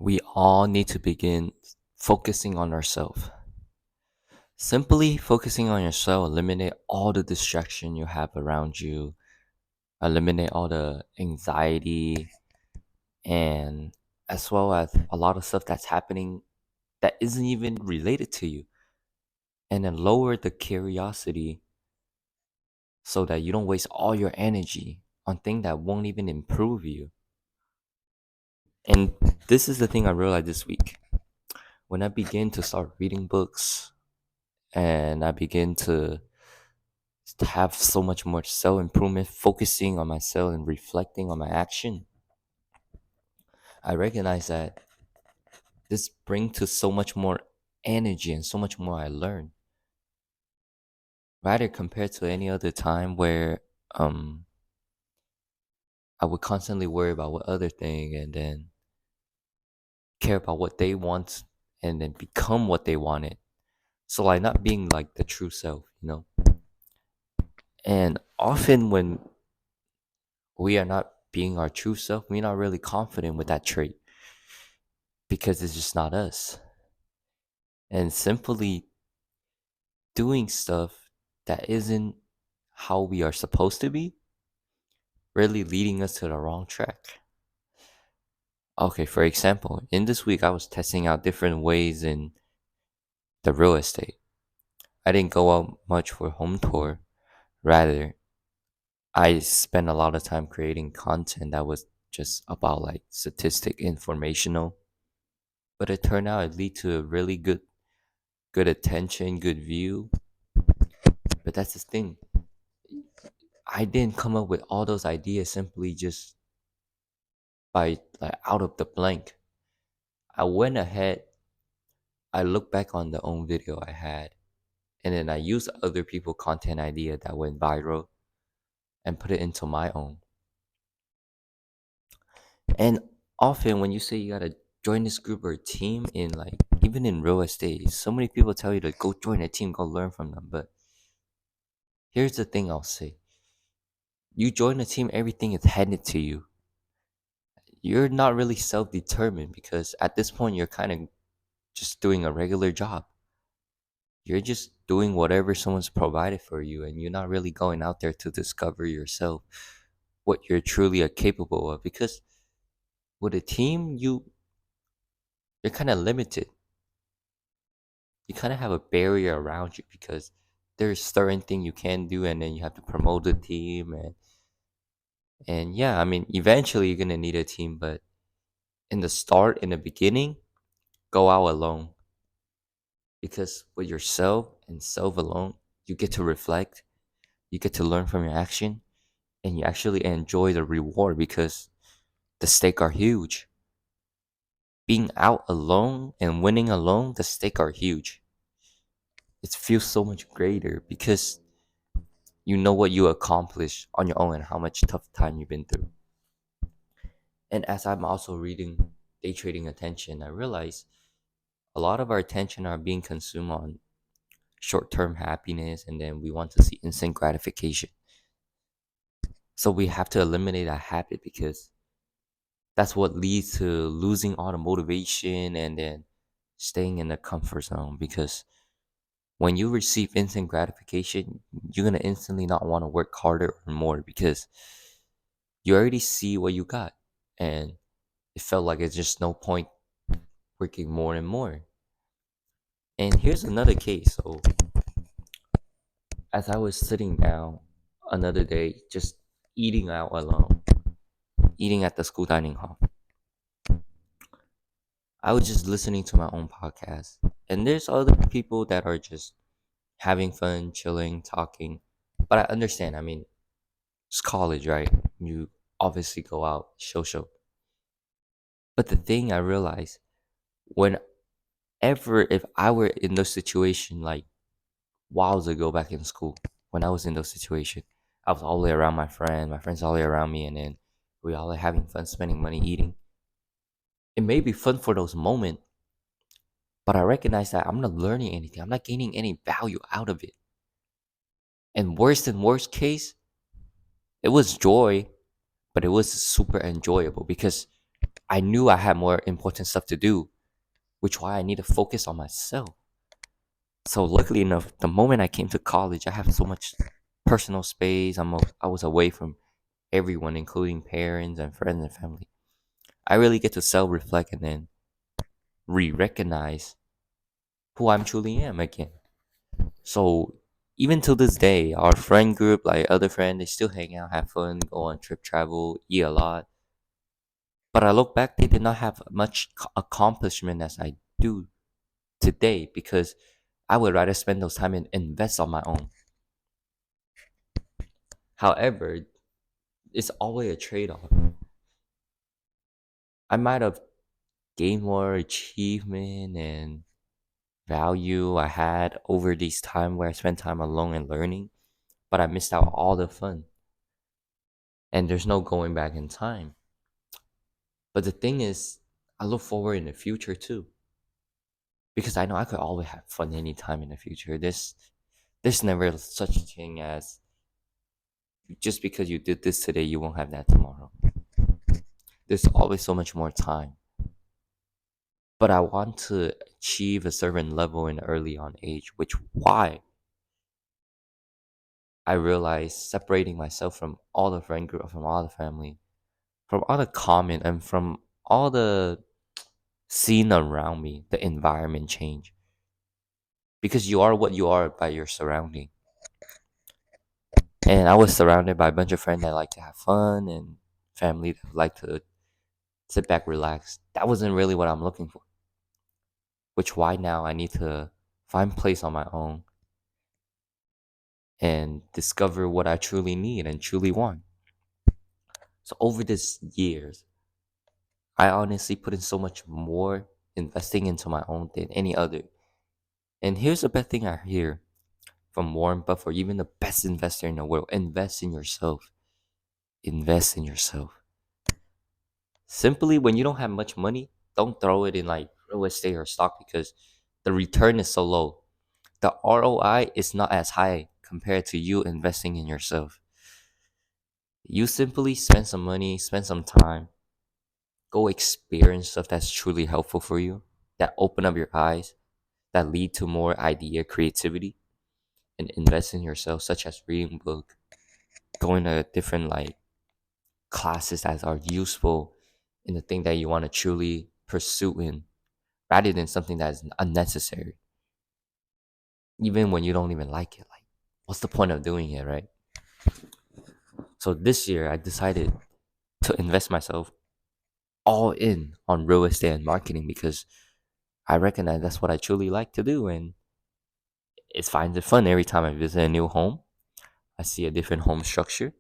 we all need to begin focusing on ourselves. Simply focusing on yourself, eliminate all the distraction you have around you, eliminate all the anxiety, and as well as a lot of stuff that's happening that isn't even related to you. And then lower the curiosity so that you don't waste all your energy on things that won't even improve you. And this is the thing I realized this week. When I begin to start reading books and I begin to have so much more self improvement, focusing on myself and reflecting on my action, I recognize that this brings to so much more energy and so much more I learn, rather compared to any other time where um I would constantly worry about what other thing and then care about what they want and then become what they wanted. So like not being like the true self. And often when we are not being our true self, we're not really confident with that trait because it's just not us. And simply doing stuff that isn't how we are supposed to be really leading us to the wrong track. Okay, for example, in this week I was testing out different ways in the real estate. I didn't go out much for home tour. Rather, I spent a lot of time creating content that was just about like statistic informational. But it turned out it lead to a really good attention, good view. But that's the thing. I didn't come up with all those ideas simply just by like out of the blank. I went ahead, I looked back on the own video I had, and then I used other people content idea that went viral and put it into my own. And often when you say you gotta join this group or team in like even in real estate, so many people tell you to go join a team, go learn from them. But here's the thing I'll say. You join a team, everything is handed to you. You're not really self-determined because at this point you're kind of just doing a regular job. You're just doing whatever someone's provided for you and you're not really going out there to discover yourself what you're truly capable of because with a team you're kind of limited. You kind of have a barrier around you because there's certain thing you can do and then you have to promote the team and yeah, I mean eventually you're going to need a team, but in the start, in the beginning, go out alone because with yourself and self alone, you get to reflect, you get to learn from your action, and you actually enjoy the reward because the stakes are huge. Being out alone and winning alone, the stakes are huge. It feels so much greater because you know what you accomplished on your own and how much tough time you've been through. And as I'm also reading Day Trading Attention, I realize a lot of our attention are being consumed on short-term happiness and then we want to see instant gratification. So we have to eliminate that habit because that's what leads to losing all the motivation and then staying in the comfort zone because when you receive instant gratification, you're going to instantly not want to work harder or more because you already see what you got and it felt like it's just no point working more and more. And here's another case. So as I was sitting down another day just eating out alone, eating at the school dining hall, I was just listening to my own podcast. And there's other people that are just having fun, chilling, talking. But I understand. I mean, it's college, right? You obviously go out, social. But the thing I realized, whenever, if I were in those situation like whiles ago back in school, when I was in those situations, I was all the way around my friends all the way around me, and then we all are having fun, spending money, eating. It may be fun for those moments, but I recognize that I'm not learning anything. I'm not gaining any value out of it. And worst than worst case, it was joy, but it was super enjoyable because I knew I had more important stuff to do, which why I need to focus on myself. So luckily enough, the moment I came to college, I have so much personal space. I was away from everyone, including parents and friends and family. I really get to self-reflect and then re-recognize who I truly am again. So even till this day, our friend group, like other friends, they still hang out, have fun, go on trip, travel, eat a lot. But I look back, they did not have much accomplishment as I do today because I would rather spend those time and invest on my own. However, it's always a trade-off. I might have gained more achievement and value I had over these time where I spent time alone and learning, but I missed out all the fun. And there's no going back in time. But the thing is, I look forward in the future too. Because I know I could always have fun anytime in the future. There's never such a thing as just because you did this today, you won't have that tomorrow. There's always so much more time. But I want to achieve a certain level in early on age, which why I realized separating myself from all the friend group, from all the family, from all the comment, and from all the scene around me, the environment change. Because you are what you are by your surrounding. And I was surrounded by a bunch of friends that like to have fun and family that like to sit back, relax. That wasn't really what I'm looking for. Which why now I need to find place on my own and discover what I truly need and truly want. So over this years, I honestly put in so much more investing into my own than any other. And here's the best thing I hear from Warren Buffett or even the best investor in the world. Invest in yourself. Invest in yourself. Simply when you don't have much money, don't throw it in like real estate or stock because the return is so low. The ROI is not as high compared to you investing in yourself. You simply spend some money, spend some time, go experience stuff that's truly helpful for you, that open up your eyes, that lead to more idea creativity, and invest in yourself, such as reading book, going to different like classes that are useful in the thing that you want to truly pursue in, rather than something that is unnecessary. Even when you don't even like it, like what's the point of doing it, right? So this year I decided to invest myself all in on real estate and marketing because I recognize that's what I truly like to do, and it's fine and fun every time I visit a new home. I see a different home structure,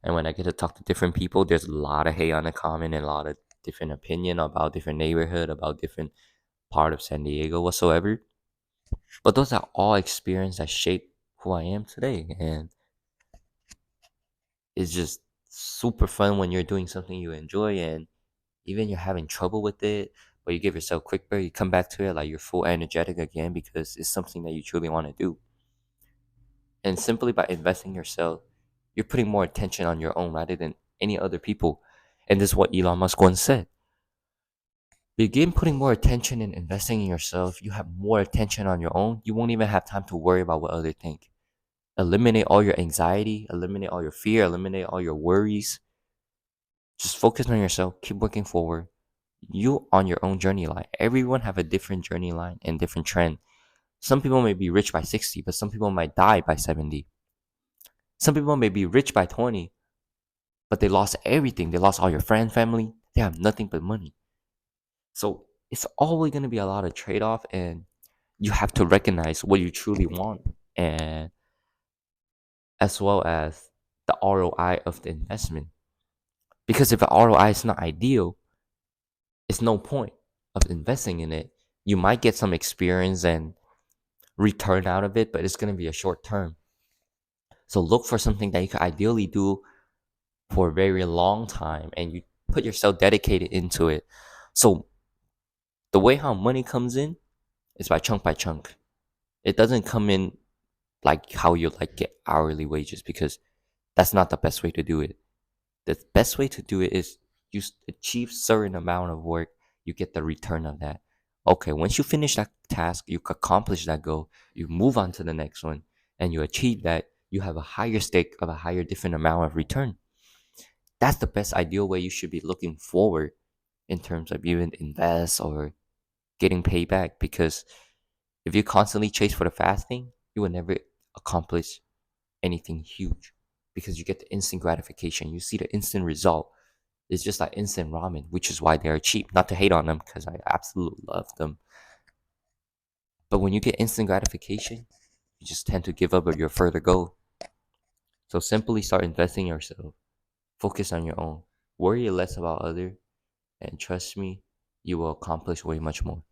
and when I get to talk to different people, there's a lot of hate on the comment and a lot of different opinion about different neighborhood, about different part of San Diego whatsoever. But those are all experience that shape who I am today, and it's just super fun when you're doing something you enjoy, and even you're having trouble with it, but you give yourself a quick break, you come back to it like you're full energetic again because it's something that you truly want to do. And simply by investing yourself, you're putting more attention on your own rather than any other people. And this is what Elon Musk once said. Begin putting more attention and investing in yourself. You have more attention on your own. You won't even have time to worry about what others think. Eliminate all your anxiety, eliminate all your fear, eliminate all your worries. Just focus on yourself, keep working forward. You on your own journey line. Everyone have a different journey line and different trend. Some people may be rich by 60, but some people might die by 70. Some people may be rich by 20, but they lost everything. They lost all your friend, family. They have nothing but money. So it's always going to be a lot of trade off, and you have to recognize what you truly want, and as well as the ROI of the investment. Because if the ROI is not ideal, it's no point of investing in it. You might get some experience and return out of it, but it's going to be a short term. So look for something that you can ideally do for a very long time and you put yourself dedicated into it. So the way how money comes in is by chunk by chunk. It doesn't come in like how you like get hourly wages because that's not the best way to do it. The best way to do it is achieve certain amount of work, you get the return of that. Okay, once you finish that task, you accomplish that goal, you move on to the next one, and you achieve that, you have a higher stake of a higher different amount of return. That's the best ideal way you should be looking forward in terms of even invest or getting payback. Because if you constantly chase for the fast thing, you will never accomplish anything huge, because you get the instant gratification. You see the instant result. It's just like instant ramen, which is why they are cheap. Not to hate on them, because I absolutely love them. But when you get instant gratification, you just tend to give up on your further goal. So simply start investing in yourself. Focus on your own. Worry less about other, and trust me, you will accomplish way much more.